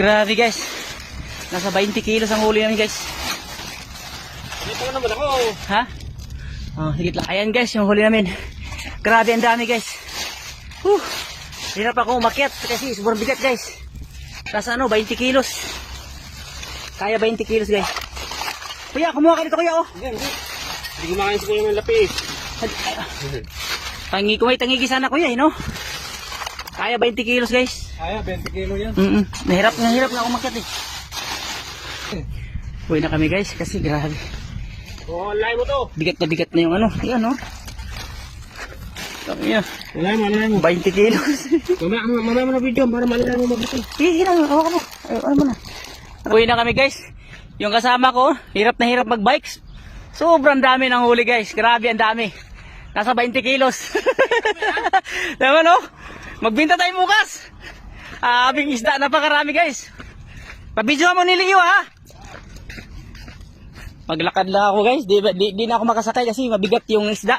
Grabe guys. Nasa 20 kilos ang huli namin guys. Dito na naman ako. Ha? Oh, higit lang. Ayan guys, yung huli namin. Grabe ang dami guys. Hirap ako umakyat kasi sobrang bigat guys. Nasa 20 kilos. Kaya 20 kilos guys. Kuya, kumuha ka dito kuya oh. Hindi kumakain si kuya ng lapis. Tangigi sana kuya no? Kaya 20 kilos guys. Kaya 20 kilo yan. Nahirap na ako umakyat eh. Uwi na kami guys kasi grabe. Oh, alay mo to. Bigat na yung ano. Yan oh. Kami Alay mo. 20 kilos. Mamaya mo na video para malala mo mabuti. Sige lang, hawa ka mo. Ano mo na. Uwi na kami guys. Yung kasama ko, hirap na hirap mag-bikes. Sobrang dami ng huli guys. Grabe ang dami. Nasa 20 kilos. Diba no? Magbinta tayo bukas. Abing isda, napakarami guys. Pabidyo mo ni Leo ha. Maglakad lang ako guys. Di na ako makasakay kasi mabigat yung isda.